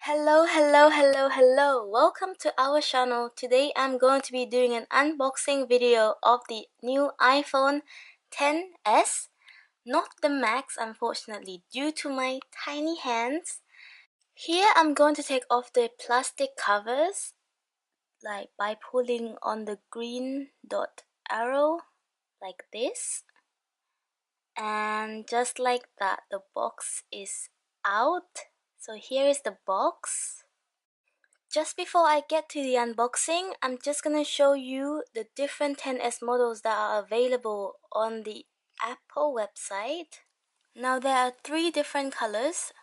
Hello. Welcome to our channel. Today I'm going to be doing an unboxing video of the new iPhone XS. Not the Max, unfortunately, due to my tiny hands. Here I'm going to take off the plastic covers, like by pulling on the green dot arrow, like this. And just like that, the box is out. So here is the box. Just before I get to the unboxing, I'm just gonna show you the different XS models that are available on the Apple website. Now there are three different colors: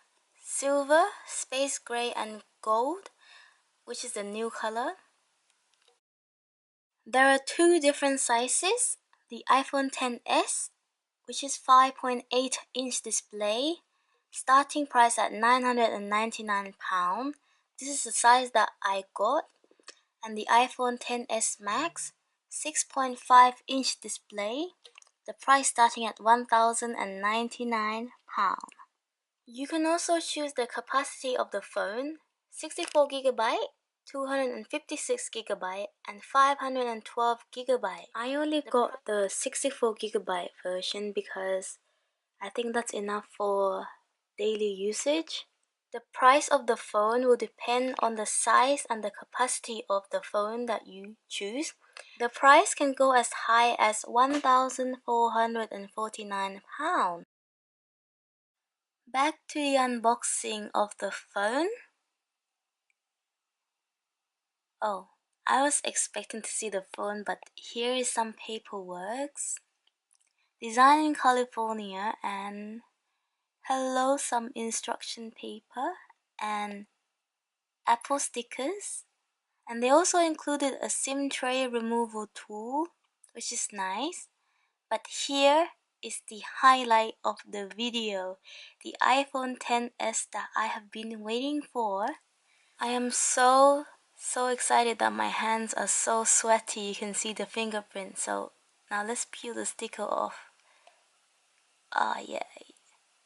silver, space gray, and gold, which is the new color. There are two different sizes: the iPhone XS, which is 5.8-inch display, starting price at £999. This is the size that I got. And the iPhone XS Max, 6.5-inch display, the price starting at £1,099. You can also choose the capacity of the phone: 64GB, 256GB, and 512GB. I only got the 64GB version because I think that's enough for daily usage. The price of the phone will depend on the size and the capacity of the phone that you choose. The price can go as high as £1,449. Back to the unboxing of the phone. Oh, I was expecting to see the phone, but here is some paperwork. Designed in California, and hello, some instruction paper and Apple stickers. And they also included a SIM tray removal tool, which is nice. But here is the highlight of the video, the iPhone XS that I have been waiting for. I am so excited that my hands are so sweaty. You can see the fingerprint. So now let's peel the sticker off. Yeah,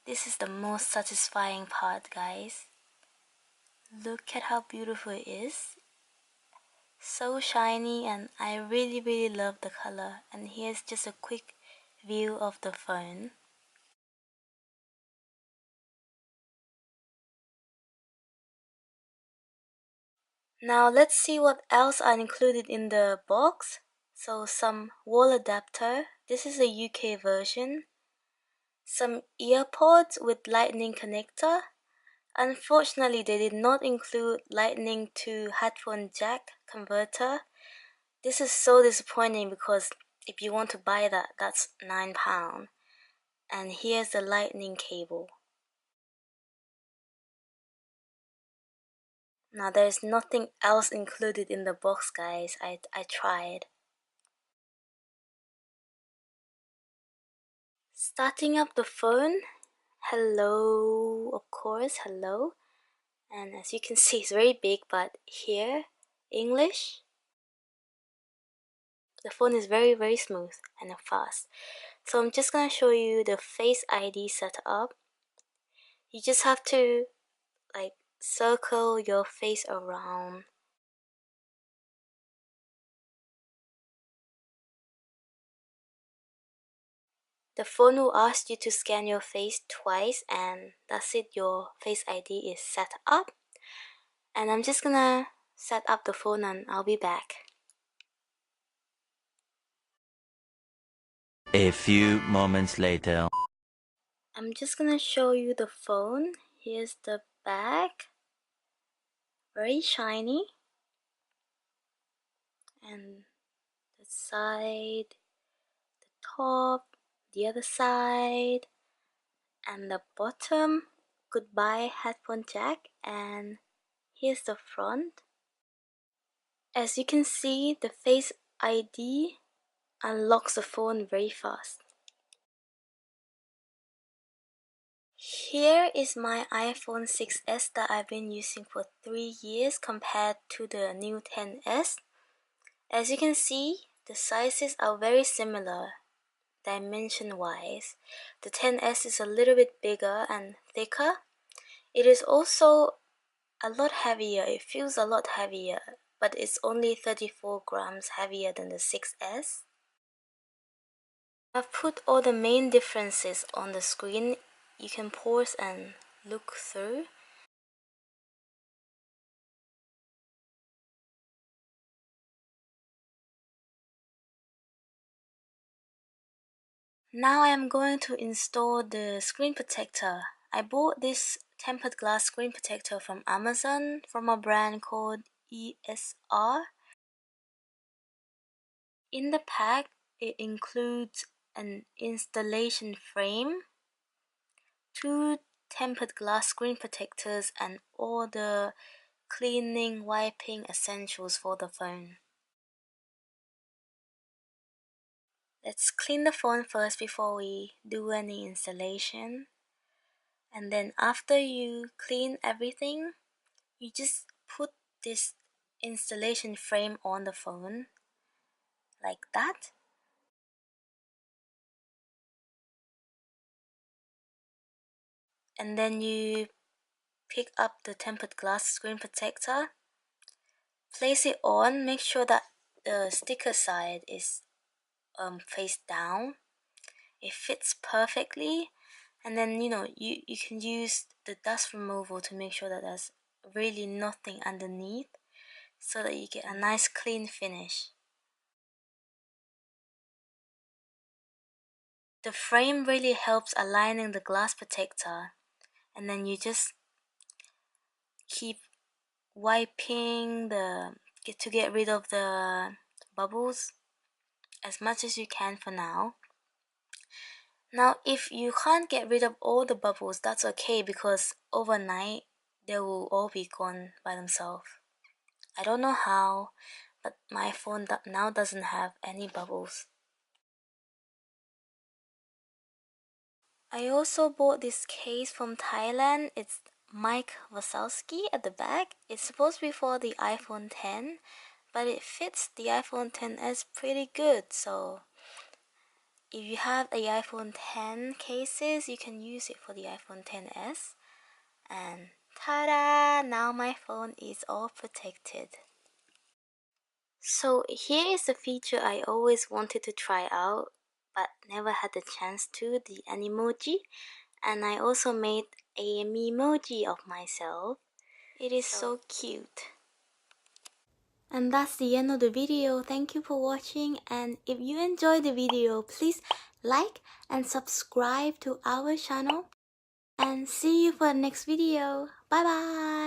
this is the most satisfying part, guys. Look at how beautiful it is. So shiny, and I really love the color. And here's just a quick view of the phone. Now let's see what else are included in the box. So some wall adapter. This is a UK version. Some earpods with lightning connector. Unfortunately, they did not include lightning to headphone jack converter. This is so disappointing because if you want to buy that, that's £9. And here's the lightning cable. Now there's nothing else included in the box, guys. I tried. Starting up the phone. Hello, of course, hello. And as you can see, it's very big, but here, English. The phone is very smooth and fast. So I'm just gonna show you the Face ID setup. You just have to like circle your face around. The phone will ask you to scan your face twice, and that's it, your Face ID is set up. And I'm just gonna set up the phone and I'll be back. A few moments later. I'm just gonna show you the phone. Here's the back. Very shiny. And the side, the top, the other side, and the bottom. Goodbye headphone jack. And here's the front. As you can see, the Face ID unlocks the phone very fast. Here is my iPhone 6s that I've been using for 3 years compared to the new XS. As you can see, the sizes are very similar dimension wise. The XS is a little bit bigger and thicker. It is also a lot heavier. It feels a lot heavier, but it's only 34 grams heavier than the 6S. I've put all the main differences on the screen. You can pause and look through. Now I am going to install the screen protector. I bought this tempered glass screen protector from Amazon from a brand called ESR. In the pack, it includes an installation frame, 2 tempered glass screen protectors, and all the cleaning, wiping essentials for the phone. Let's clean the phone first before we do any installation. And then after you clean everything, you just put this installation frame on the phone like that. And then you pick up the tempered glass screen protector, place it on, make sure that the sticker side is face down. It fits perfectly, and then you can use the dust removal to make sure that there's really nothing underneath, so that you get a nice clean finish. The frame really helps aligning the glass protector, and then you just keep wiping to get rid of the bubbles as much as you can for now. Now, if you can't get rid of all the bubbles, that's okay, because overnight they will all be gone by themselves. I don't know how, but my phone now doesn't have any bubbles. I also bought this case from Thailand. It's Mike Wazowski at the back. It's supposed to be for the iPhone 10, but it fits the iPhone 10s pretty good. So if you have the iPhone 10 cases, you can use it for the iPhone 10s. And ta-da! Now my phone is all protected. So here is the feature I always wanted to try out but never had the chance to, the Animoji. And I also made a memoji of myself. It is so cute. And that's the end of the video. Thank you for watching, and if you enjoyed the video, please like and subscribe to our channel, and see you for the next video. Bye bye.